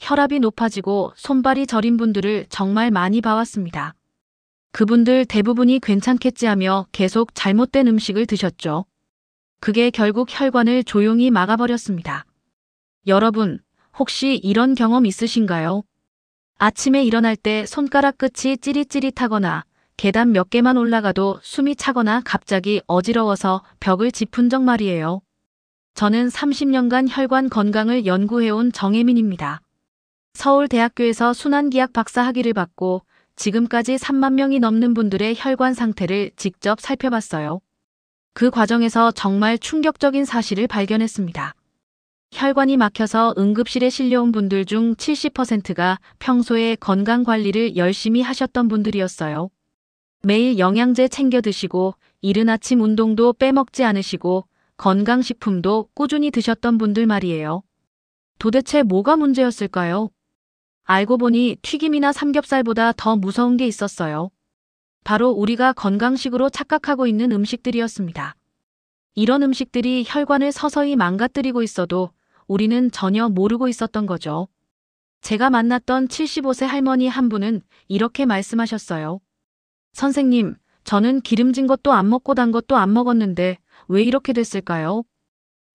혈압이 높아지고 손발이 저린 분들을 정말 많이 봐왔습니다. 그분들 대부분이 괜찮겠지 하며 계속 잘못된 음식을 드셨죠. 그게 결국 혈관을 조용히 막아버렸습니다. 여러분, 혹시 이런 경험 있으신가요? 아침에 일어날 때 손가락 끝이 찌릿찌릿하거나 계단 몇 개만 올라가도 숨이 차거나 갑자기 어지러워서 벽을 짚은 적 말이에요. 저는 30년간 혈관 건강을 연구해온 정혜민입니다. 서울대학교에서 순환기약 박사 학위를 받고 지금까지 3만 명이 넘는 분들의 혈관 상태를 직접 살펴봤어요. 그 과정에서 정말 충격적인 사실을 발견했습니다. 혈관이 막혀서 응급실에 실려온 분들 중 70%가 평소에 건강 관리를 열심히 하셨던 분들이었어요. 매일 영양제 챙겨 드시고 이른 아침 운동도 빼먹지 않으시고 건강식품도 꾸준히 드셨던 분들 말이에요. 도대체 뭐가 문제였을까요? 알고 보니 튀김이나 삼겹살보다 더 무서운 게 있었어요. 바로 우리가 건강식으로 착각하고 있는 음식들이었습니다. 이런 음식들이 혈관을 서서히 망가뜨리고 있어도 우리는 전혀 모르고 있었던 거죠. 제가 만났던 75세 할머니 한 분은 이렇게 말씀하셨어요. 선생님, 저는 기름진 것도 안 먹고 단 것도 안 먹었는데 왜 이렇게 됐을까요?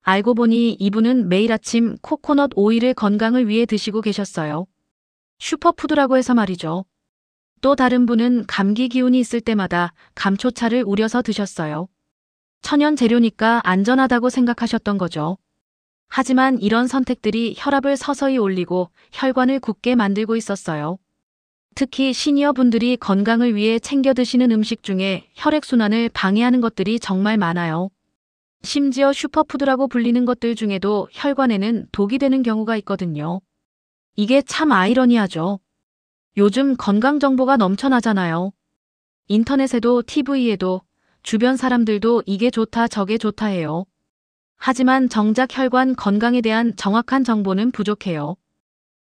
알고 보니 이분은 매일 아침 코코넛 오일을 건강을 위해 드시고 계셨어요. 슈퍼푸드라고 해서 말이죠. 또 다른 분은 감기 기운이 있을 때마다 감초차를 우려서 드셨어요. 천연 재료니까 안전하다고 생각하셨던 거죠. 하지만 이런 선택들이 혈압을 서서히 올리고 혈관을 굳게 만들고 있었어요. 특히 시니어 분들이 건강을 위해 챙겨 드시는 음식 중에 혈액순환을 방해하는 것들이 정말 많아요. 심지어 슈퍼푸드라고 불리는 것들 중에도 혈관에는 독이 되는 경우가 있거든요. 이게 참 아이러니하죠. 요즘 건강 정보가 넘쳐나잖아요. 인터넷에도 TV에도 주변 사람들도 이게 좋다 저게 좋다 해요. 하지만 정작 혈관 건강에 대한 정확한 정보는 부족해요.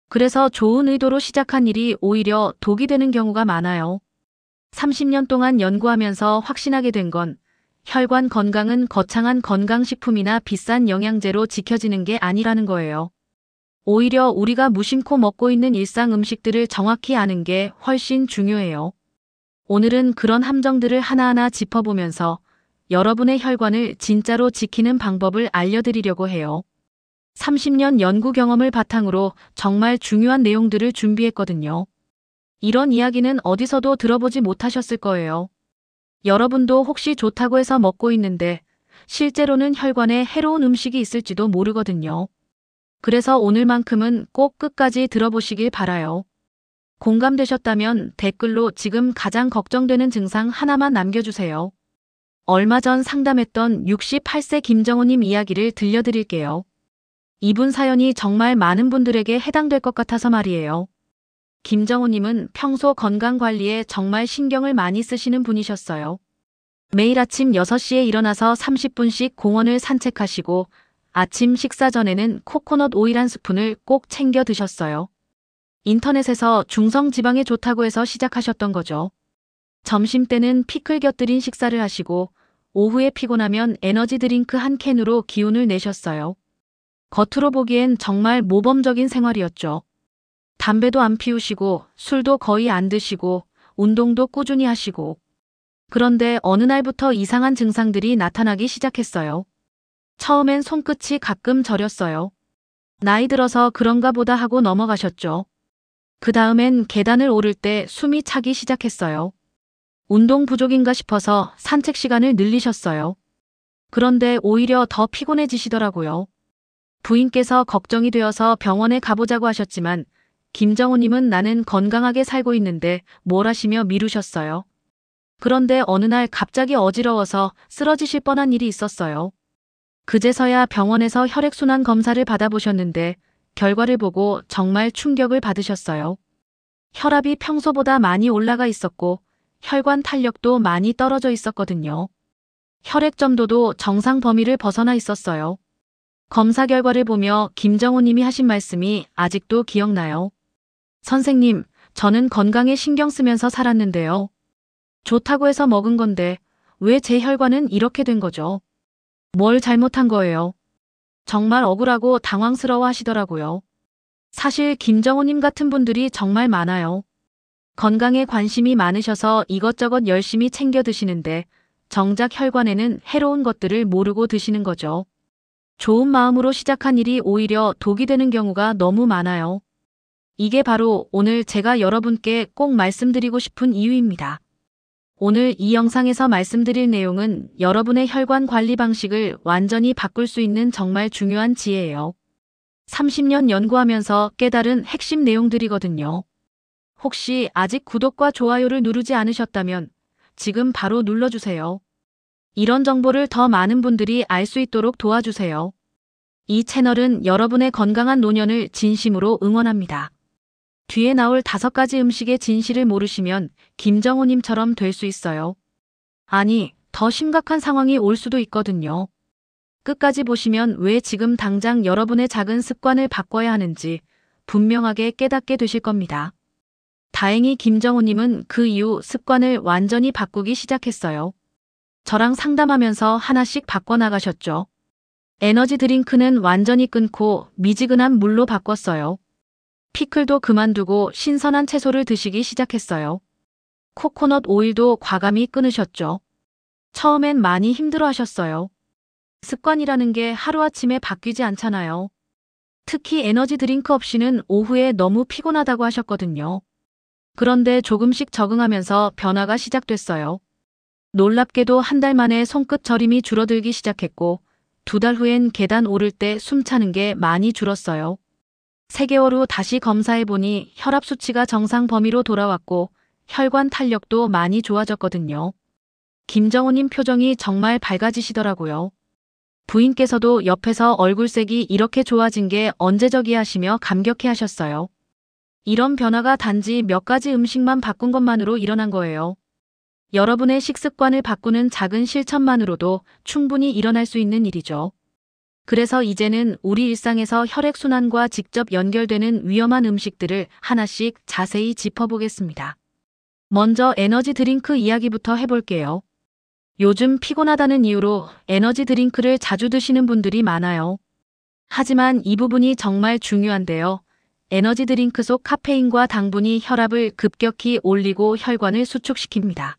그래서 좋은 의도로 시작한 일이 오히려 독이 되는 경우가 많아요. 30년 동안 연구하면서 확신하게 된 건 혈관 건강은 거창한 건강식품이나 비싼 영양제로 지켜지는 게 아니라는 거예요. 오히려 우리가 무심코 먹고 있는 일상 음식들을 정확히 아는 게 훨씬 중요해요. 오늘은 그런 함정들을 하나하나 짚어보면서 여러분의 혈관을 진짜로 지키는 방법을 알려드리려고 해요. 30년 연구 경험을 바탕으로 정말 중요한 내용들을 준비했거든요. 이런 이야기는 어디서도 들어보지 못하셨을 거예요. 여러분도 혹시 좋다고 해서 먹고 있는데 실제로는 혈관에 해로운 음식이 있을지도 모르거든요. 그래서 오늘만큼은 꼭 끝까지 들어보시길 바라요. 공감되셨다면 댓글로 지금 가장 걱정되는 증상 하나만 남겨주세요. 얼마 전 상담했던 68세 김정우님 이야기를 들려드릴게요. 이분 사연이 정말 많은 분들에게 해당될 것 같아서 말이에요. 김정우님은 평소 건강관리에 정말 신경을 많이 쓰시는 분이셨어요. 매일 아침 6시에 일어나서 30분씩 공원을 산책하시고 아침 식사 전에는 코코넛 오일 한 스푼을 꼭 챙겨 드셨어요. 인터넷에서 중성지방에 좋다고 해서 시작하셨던 거죠. 점심때는 피클 곁들인 식사를 하시고 오후에 피곤하면 에너지 드링크 한 캔으로 기운을 내셨어요. 겉으로 보기엔 정말 모범적인 생활이었죠. 담배도 안 피우시고 술도 거의 안 드시고 운동도 꾸준히 하시고. 그런데 어느 날부터 이상한 증상들이 나타나기 시작했어요. 처음엔 손끝이 가끔 저렸어요. 나이 들어서 그런가 보다 하고 넘어가셨죠. 그 다음엔 계단을 오를 때 숨이 차기 시작했어요. 운동 부족인가 싶어서 산책 시간을 늘리셨어요. 그런데 오히려 더 피곤해지시더라고요. 부인께서 걱정이 되어서 병원에 가보자고 하셨지만 김정우님은 나는 건강하게 살고 있는데 뭘 하시며 미루셨어요. 그런데 어느 날 갑자기 어지러워서 쓰러지실 뻔한 일이 있었어요. 그제서야 병원에서 혈액순환 검사를 받아보셨는데 결과를 보고 정말 충격을 받으셨어요. 혈압이 평소보다 많이 올라가 있었고 혈관 탄력도 많이 떨어져 있었거든요. 혈액 점도도 정상 범위를 벗어나 있었어요. 검사 결과를 보며 김정우 님이 하신 말씀이 아직도 기억나요. 선생님, 저는 건강에 신경 쓰면서 살았는데요. 좋다고 해서 먹은 건데 왜 제 혈관은 이렇게 된 거죠? 뭘 잘못한 거예요? 정말 억울하고 당황스러워 하시더라고요. 사실 김정호님 같은 분들이 정말 많아요. 건강에 관심이 많으셔서 이것저것 열심히 챙겨 드시는데 정작 혈관에는 해로운 것들을 모르고 드시는 거죠. 좋은 마음으로 시작한 일이 오히려 독이 되는 경우가 너무 많아요. 이게 바로 오늘 제가 여러분께 꼭 말씀드리고 싶은 이유입니다. 오늘 이 영상에서 말씀드릴 내용은 여러분의 혈관 관리 방식을 완전히 바꿀 수 있는 정말 중요한 지혜예요. 30년 연구하면서 깨달은 핵심 내용들이거든요. 혹시 아직 구독과 좋아요를 누르지 않으셨다면 지금 바로 눌러주세요. 이런 정보를 더 많은 분들이 알 수 있도록 도와주세요. 이 채널은 여러분의 건강한 노년을 진심으로 응원합니다. 뒤에 나올 5가지 음식의 진실을 모르시면 김정호님처럼 될 수 있어요. 아니, 더 심각한 상황이 올 수도 있거든요. 끝까지 보시면 왜 지금 당장 여러분의 작은 습관을 바꿔야 하는지 분명하게 깨닫게 되실 겁니다. 다행히 김정호님은 그 이후 습관을 완전히 바꾸기 시작했어요. 저랑 상담하면서 하나씩 바꿔나가셨죠. 에너지 드링크는 완전히 끊고 미지근한 물로 바꿨어요. 피클도 그만두고 신선한 채소를 드시기 시작했어요. 코코넛 오일도 과감히 끊으셨죠. 처음엔 많이 힘들어 하셨어요. 습관이라는 게 하루아침에 바뀌지 않잖아요. 특히 에너지 드링크 없이는 오후에 너무 피곤하다고 하셨거든요. 그런데 조금씩 적응하면서 변화가 시작됐어요. 놀랍게도 한 달 만에 손끝 저림이 줄어들기 시작했고 2달 후엔 계단 오를 때 숨차는 게 많이 줄었어요. 3개월 후 다시 검사해보니 혈압 수치가 정상 범위로 돌아왔고 혈관 탄력도 많이 좋아졌거든요. 김정호님 표정이 정말 밝아지시더라고요. 부인께서도 옆에서 얼굴색이 이렇게 좋아진 게 언제적이야 하시며 감격해 하셨어요. 이런 변화가 단지 몇 가지 음식만 바꾼 것만으로 일어난 거예요. 여러분의 식습관을 바꾸는 작은 실천만으로도 충분히 일어날 수 있는 일이죠. 그래서 이제는 우리 일상에서 혈액순환과 직접 연결되는 위험한 음식들을 하나씩 자세히 짚어보겠습니다. 먼저 에너지 드링크 이야기부터 해볼게요. 요즘 피곤하다는 이유로 에너지 드링크를 자주 드시는 분들이 많아요. 하지만 이 부분이 정말 중요한데요. 에너지 드링크 속 카페인과 당분이 혈압을 급격히 올리고 혈관을 수축시킵니다.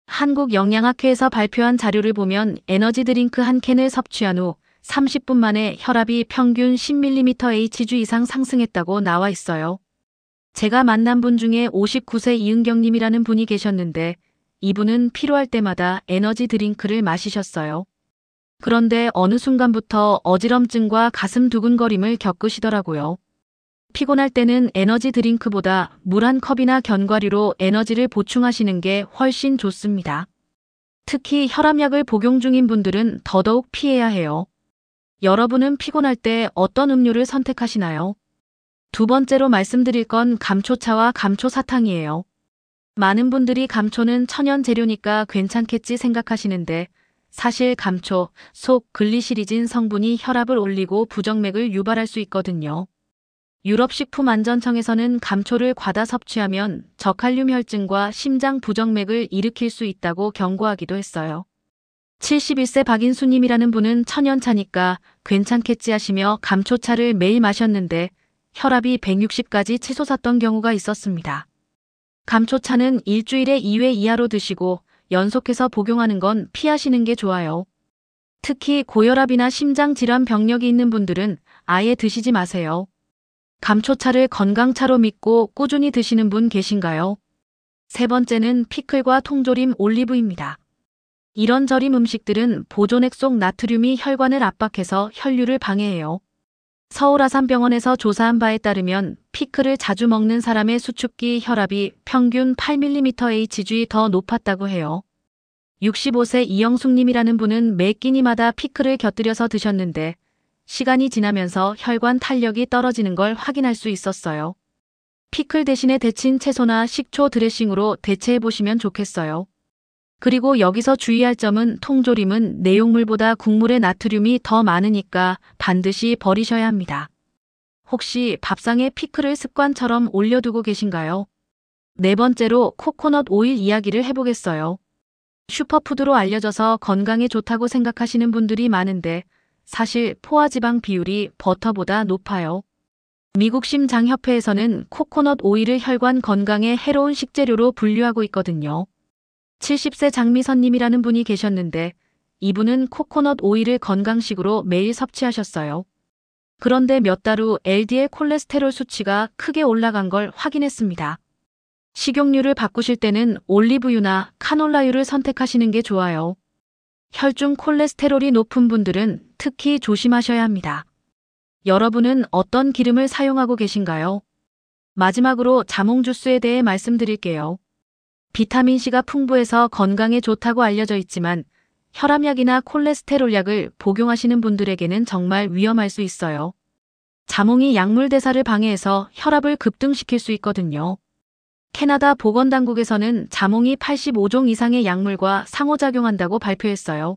한국영양학회에서 발표한 자료를 보면 에너지 드링크 한 캔을 섭취한 후 30분 만에 혈압이 평균 10mmHg 이상 상승했다고 나와 있어요. 제가 만난 분 중에 59세 이은경님이라는 분이 계셨는데 이분은 필요할 때마다 에너지 드링크를 마시셨어요. 그런데 어느 순간부터 어지럼증과 가슴 두근거림을 겪으시더라고요. 피곤할 때는 에너지 드링크보다 물 한 컵이나 견과류로 에너지를 보충하시는 게 훨씬 좋습니다. 특히 혈압약을 복용 중인 분들은 더더욱 피해야 해요. 여러분은 피곤할 때 어떤 음료를 선택하시나요? 두 번째로 말씀드릴 건 감초차와 감초사탕이에요. 많은 분들이 감초는 천연 재료니까 괜찮겠지 생각하시는데 사실 감초 속 글리시리진 성분이 혈압을 올리고 부정맥을 유발할 수 있거든요. 유럽식품안전청에서는 감초를 과다 섭취하면 저칼륨 혈증과 심장 부정맥을 일으킬 수 있다고 경고하기도 했어요. 71세 박인수님이라는 분은 천연차니까 괜찮겠지 하시며 감초차를 매일 마셨는데 혈압이 160까지 치솟았던 경우가 있었습니다. 감초차는 일주일에 2회 이하로 드시고 연속해서 복용하는 건 피하시는 게 좋아요. 특히 고혈압이나 심장질환 병력이 있는 분들은 아예 드시지 마세요. 감초차를 건강차로 믿고 꾸준히 드시는 분 계신가요? 세 번째는 피클과 통조림 올리브입니다. 이런 절임 음식들은 보존액 속 나트륨이 혈관을 압박해서 혈류를 방해해요. 서울아산병원에서 조사한 바에 따르면 피클을 자주 먹는 사람의 수축기 혈압이 평균 8mmHg 더 높았다고 해요. 65세 이영숙님이라는 분은 매 끼니마다 피클을 곁들여서 드셨는데 시간이 지나면서 혈관 탄력이 떨어지는 걸 확인할 수 있었어요. 피클 대신에 데친 채소나 식초 드레싱으로 대체해보시면 좋겠어요. 그리고 여기서 주의할 점은 통조림은 내용물보다 국물의 나트륨이 더 많으니까 반드시 버리셔야 합니다. 혹시 밥상에 피클을 습관처럼 올려두고 계신가요? 네 번째로 코코넛 오일 이야기를 해보겠어요. 슈퍼푸드로 알려져서 건강에 좋다고 생각하시는 분들이 많은데 사실 포화지방 비율이 버터보다 높아요. 미국 심장협회에서는 코코넛 오일을 혈관 건강에 해로운 식재료로 분류하고 있거든요. 70세 장미선님이라는 분이 계셨는데 이분은 코코넛 오일을 건강식으로 매일 섭취하셨어요. 그런데 몇 달 후 LDL 콜레스테롤 수치가 크게 올라간 걸 확인했습니다. 식용유를 바꾸실 때는 올리브유나 카놀라유를 선택하시는 게 좋아요. 혈중 콜레스테롤이 높은 분들은 특히 조심하셔야 합니다. 여러분은 어떤 기름을 사용하고 계신가요? 마지막으로 자몽 주스에 대해 말씀드릴게요. 비타민C가 풍부해서 건강에 좋다고 알려져 있지만 혈압약이나 콜레스테롤 약을 복용하시는 분들에게는 정말 위험할 수 있어요. 자몽이 약물 대사를 방해해서 혈압을 급등시킬 수 있거든요. 캐나다 보건당국에서는 자몽이 85종 이상의 약물과 상호작용한다고 발표했어요.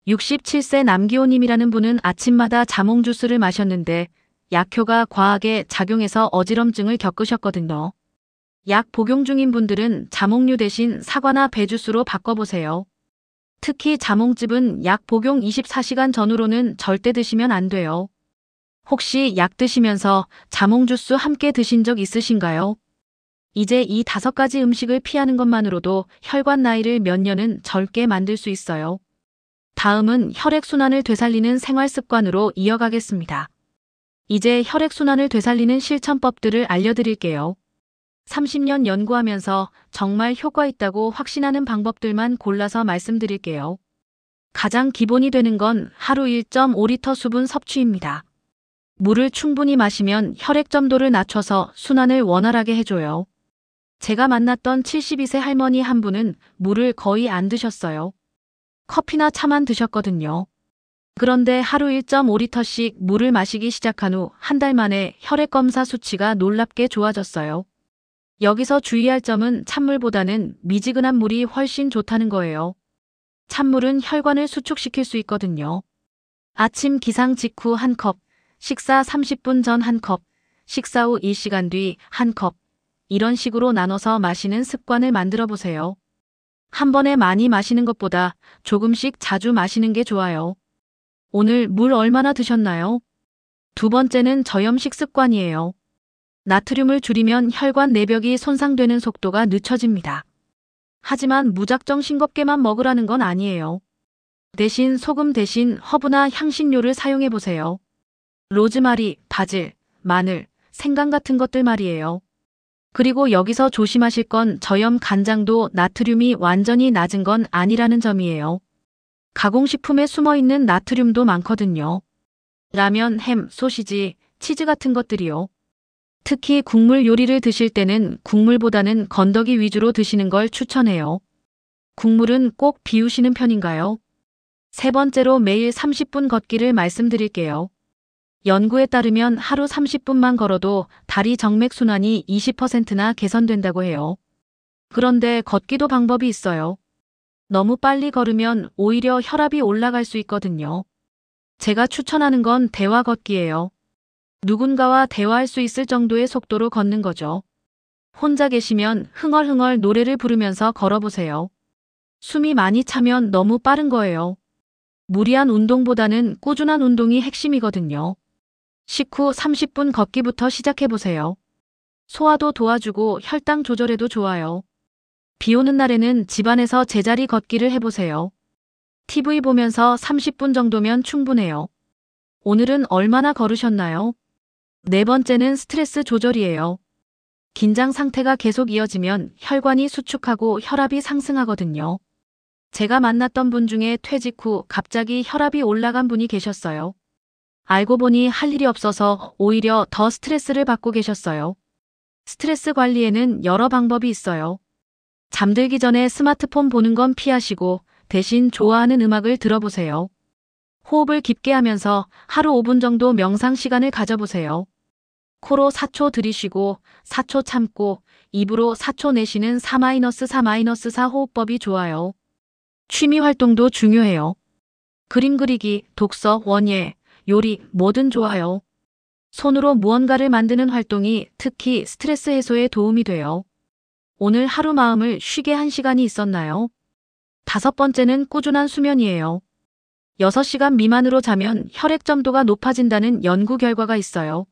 67세 남기호님이라는 분은 아침마다 자몽 주스를 마셨는데 약효가 과하게 작용해서 어지럼증을 겪으셨거든요. 약 복용 중인 분들은 자몽류 대신 사과나 배주스로 바꿔보세요. 특히 자몽즙은 약 복용 24시간 전후로는 절대 드시면 안 돼요. 혹시 약 드시면서 자몽 주스 함께 드신 적 있으신가요? 이제 이 5가지 음식을 피하는 것만으로도 혈관 나이를 몇 년은 젊게 만들 수 있어요. 다음은 혈액순환을 되살리는 생활습관으로 이어가겠습니다. 이제 혈액순환을 되살리는 실천법들을 알려드릴게요. 30년 연구하면서 정말 효과 있다고 확신하는 방법들만 골라서 말씀드릴게요. 가장 기본이 되는 건 하루 1.5리터 수분 섭취입니다. 물을 충분히 마시면 혈액 점도를 낮춰서 순환을 원활하게 해줘요. 제가 만났던 72세 할머니 한 분은 물을 거의 안 드셨어요. 커피나 차만 드셨거든요. 그런데 하루 1.5리터씩 물을 마시기 시작한 후 한 달 만에 혈액 검사 수치가 놀랍게 좋아졌어요. 여기서 주의할 점은 찬물보다는 미지근한 물이 훨씬 좋다는 거예요. 찬물은 혈관을 수축시킬 수 있거든요. 아침 기상 직후 1컵, 식사 30분 전 1컵, 식사 후 1시간 뒤 1컵, 이런 식으로 나눠서 마시는 습관을 만들어 보세요. 한 번에 많이 마시는 것보다 조금씩 자주 마시는 게 좋아요. 오늘 물 얼마나 드셨나요? 두 번째는 저염식 습관이에요. 나트륨을 줄이면 혈관 내벽이 손상되는 속도가 늦춰집니다. 하지만 무작정 싱겁게만 먹으라는 건 아니에요. 대신 소금 대신 허브나 향신료를 사용해 보세요. 로즈마리, 바질, 마늘, 생강 같은 것들 말이에요. 그리고 여기서 조심하실 건 저염 간장도 나트륨이 완전히 낮은 건 아니라는 점이에요. 가공식품에 숨어있는 나트륨도 많거든요. 라면, 햄, 소시지, 치즈 같은 것들이요. 특히 국물 요리를 드실 때는 국물보다는 건더기 위주로 드시는 걸 추천해요. 국물은 꼭 비우시는 편인가요? 세 번째로 매일 30분 걷기를 말씀드릴게요. 연구에 따르면 하루 30분만 걸어도 다리 정맥순환이 20%나 개선된다고 해요. 그런데 걷기도 방법이 있어요. 너무 빨리 걸으면 오히려 혈압이 올라갈 수 있거든요. 제가 추천하는 건 대화 걷기예요. 누군가와 대화할 수 있을 정도의 속도로 걷는 거죠. 혼자 계시면 흥얼흥얼 노래를 부르면서 걸어보세요. 숨이 많이 차면 너무 빠른 거예요. 무리한 운동보다는 꾸준한 운동이 핵심이거든요. 식후 30분 걷기부터 시작해보세요. 소화도 도와주고 혈당 조절에도 좋아요. 비 오는 날에는 집안에서 제자리 걷기를 해보세요. TV 보면서 30분 정도면 충분해요. 오늘은 얼마나 걸으셨나요? 네 번째는 스트레스 조절이에요. 긴장 상태가 계속 이어지면 혈관이 수축하고 혈압이 상승하거든요. 제가 만났던 분 중에 퇴직 후 갑자기 혈압이 올라간 분이 계셨어요. 알고 보니 할 일이 없어서 오히려 더 스트레스를 받고 계셨어요. 스트레스 관리에는 여러 방법이 있어요. 잠들기 전에 스마트폰 보는 건 피하시고 대신 좋아하는 음악을 들어보세요. 호흡을 깊게 하면서 하루 5분 정도 명상 시간을 가져보세요. 코로 4초 들이쉬고 4초 참고 입으로 4초 내쉬는 4-4-4 호흡법이 좋아요. 취미 활동도 중요해요. 그림 그리기, 독서, 원예, 요리 뭐든 좋아요. 손으로 무언가를 만드는 활동이 특히 스트레스 해소에 도움이 돼요. 오늘 하루 마음을 쉬게 한 시간이 있었나요? 5번째는 꾸준한 수면이에요. 6시간 미만으로 자면 혈액 점도가 높아진다는 연구 결과가 있어요.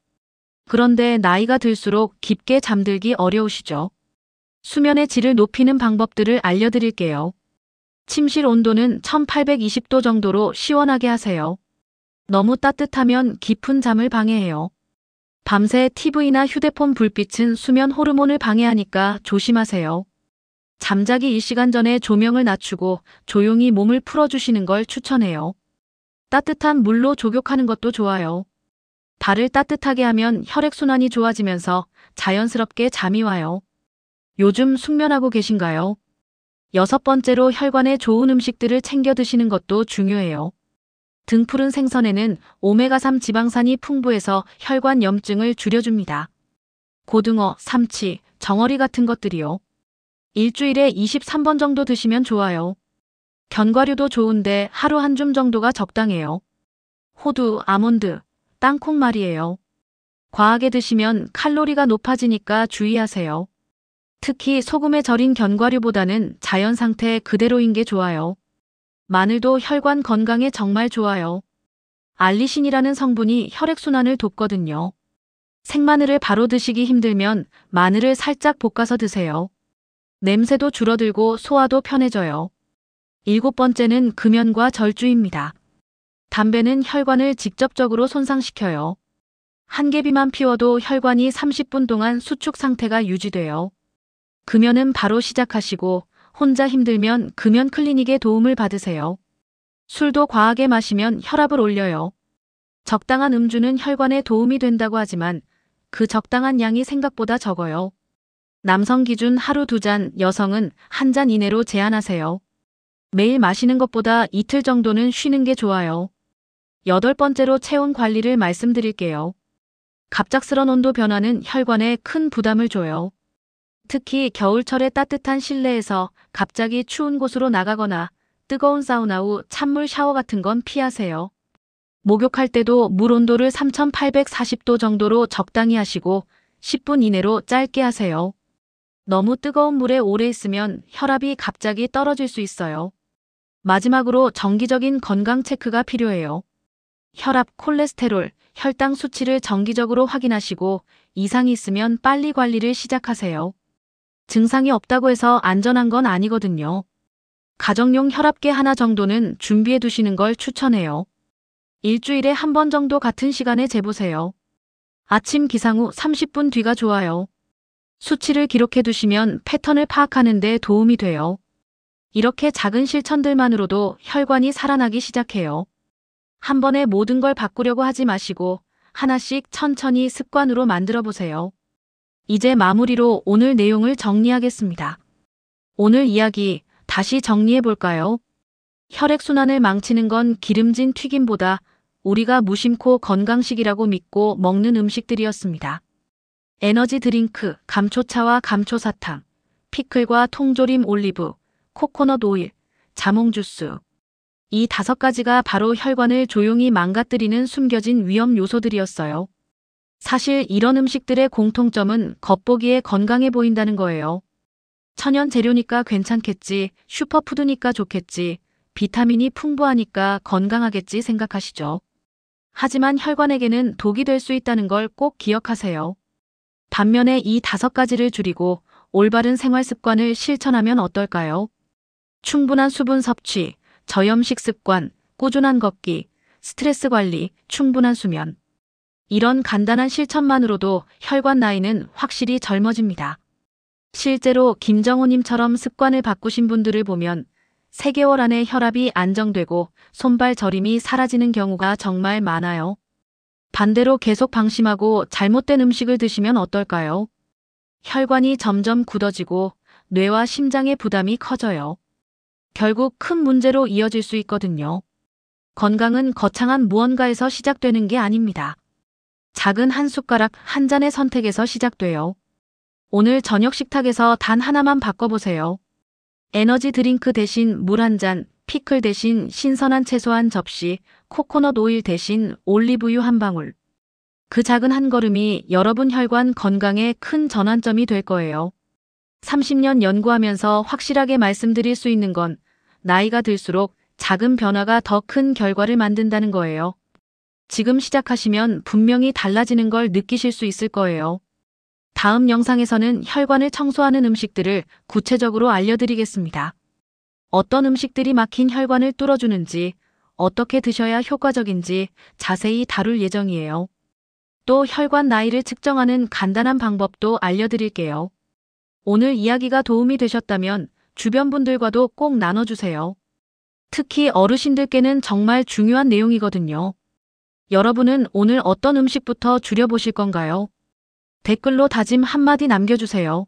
그런데 나이가 들수록 깊게 잠들기 어려우시죠? 수면의 질을 높이는 방법들을 알려드릴게요. 침실 온도는 1820도 정도로 시원하게 하세요. 너무 따뜻하면 깊은 잠을 방해해요. 밤새 TV나 휴대폰 불빛은 수면 호르몬을 방해하니까 조심하세요. 잠자기 1시간 전에 조명을 낮추고 조용히 몸을 풀어주시는 걸 추천해요. 따뜻한 물로 조격하는 것도 좋아요. 발을 따뜻하게 하면 혈액순환이 좋아지면서 자연스럽게 잠이 와요. 요즘 숙면하고 계신가요? 6번째로 혈관에 좋은 음식들을 챙겨 드시는 것도 중요해요. 등푸른 생선에는 오메가3 지방산이 풍부해서 혈관 염증을 줄여줍니다. 고등어, 삼치, 정어리 같은 것들이요. 일주일에 23번 정도 드시면 좋아요. 견과류도 좋은데 하루 한 줌 정도가 적당해요. 호두, 아몬드, 땅콩 말이에요. 과하게 드시면 칼로리가 높아지니까 주의하세요. 특히 소금에 절인 견과류보다는 자연 상태 그대로인 게 좋아요. 마늘도 혈관 건강에 정말 좋아요. 알리신이라는 성분이 혈액순환을 돕거든요. 생마늘을 바로 드시기 힘들면 마늘을 살짝 볶아서 드세요. 냄새도 줄어들고 소화도 편해져요. 7번째는 금연과 절주입니다. 담배는 혈관을 직접적으로 손상시켜요. 한 개비만 피워도 혈관이 30분 동안 수축 상태가 유지돼요. 금연은 바로 시작하시고 혼자 힘들면 금연 클리닉의 도움을 받으세요. 술도 과하게 마시면 혈압을 올려요. 적당한 음주는 혈관에 도움이 된다고 하지만 그 적당한 양이 생각보다 적어요. 남성 기준 하루 2잔, 여성은 1잔 이내로 제한하세요. 매일 마시는 것보다 이틀 정도는 쉬는 게 좋아요. 8번째로 체온 관리를 말씀드릴게요. 갑작스런 온도 변화는 혈관에 큰 부담을 줘요. 특히 겨울철에 따뜻한 실내에서 갑자기 추운 곳으로 나가거나 뜨거운 사우나 후 찬물 샤워 같은 건 피하세요. 목욕할 때도 물 온도를 3840도 정도로 적당히 하시고 10분 이내로 짧게 하세요. 너무 뜨거운 물에 오래 있으면 혈압이 갑자기 떨어질 수 있어요. 마지막으로 정기적인 건강 체크가 필요해요. 혈압, 콜레스테롤, 혈당 수치를 정기적으로 확인하시고 이상이 있으면 빨리 관리를 시작하세요. 증상이 없다고 해서 안전한 건 아니거든요. 가정용 혈압계 하나 정도는 준비해 두시는 걸 추천해요. 일주일에 한 번 정도 같은 시간에 재보세요. 아침 기상 후 30분 뒤가 좋아요. 수치를 기록해 두시면 패턴을 파악하는 데 도움이 돼요. 이렇게 작은 실천들만으로도 혈관이 살아나기 시작해요. 한 번에 모든 걸 바꾸려고 하지 마시고 하나씩 천천히 습관으로 만들어 보세요. 이제 마무리로 오늘 내용을 정리하겠습니다. 오늘 이야기 다시 정리해 볼까요? 혈액순환을 망치는 건 기름진 튀김보다 우리가 무심코 건강식이라고 믿고 먹는 음식들이었습니다. 에너지 드링크, 감초차와 감초사탕, 피클과 통조림 올리브, 코코넛 오일, 자몽 주스. 이 5가지가 바로 혈관을 조용히 망가뜨리는 숨겨진 위험 요소들이었어요. 사실 이런 음식들의 공통점은 겉보기에 건강해 보인다는 거예요. 천연 재료니까 괜찮겠지, 슈퍼푸드니까 좋겠지, 비타민이 풍부하니까 건강하겠지 생각하시죠. 하지만 혈관에게는 독이 될 수 있다는 걸 꼭 기억하세요. 반면에 이 5가지를 줄이고 올바른 생활 습관을 실천하면 어떨까요? 충분한 수분 섭취, 저염식 습관, 꾸준한 걷기, 스트레스 관리, 충분한 수면. 이런 간단한 실천만으로도 혈관 나이는 확실히 젊어집니다. 실제로 김정호님처럼 습관을 바꾸신 분들을 보면 3개월 안에 혈압이 안정되고 손발 저림이 사라지는 경우가 정말 많아요. 반대로 계속 방심하고 잘못된 음식을 드시면 어떨까요? 혈관이 점점 굳어지고 뇌와 심장의 부담이 커져요. 결국 큰 문제로 이어질 수 있거든요. 건강은 거창한 무언가에서 시작되는 게 아닙니다. 작은 한 숟가락 한 잔의 선택에서 시작돼요. 오늘 저녁 식탁에서 단 하나만 바꿔보세요. 에너지 드링크 대신 물 한 잔, 피클 대신 신선한 채소 한 접시, 코코넛 오일 대신 올리브유 한 방울. 그 작은 한 걸음이 여러분 혈관 건강에 큰 전환점이 될 거예요. 30년 연구하면서 확실하게 말씀드릴 수 있는 건 나이가 들수록 작은 변화가 더 큰 결과를 만든다는 거예요. 지금 시작하시면 분명히 달라지는 걸 느끼실 수 있을 거예요. 다음 영상에서는 혈관을 청소하는 음식들을 구체적으로 알려드리겠습니다. 어떤 음식들이 막힌 혈관을 뚫어주는지, 어떻게 드셔야 효과적인지 자세히 다룰 예정이에요. 또 혈관 나이를 측정하는 간단한 방법도 알려드릴게요. 오늘 이야기가 도움이 되셨다면 주변 분들과도 꼭 나눠주세요. 특히 어르신들께는 정말 중요한 내용이거든요. 여러분은 오늘 어떤 음식부터 줄여보실 건가요? 댓글로 다짐 한마디 남겨주세요.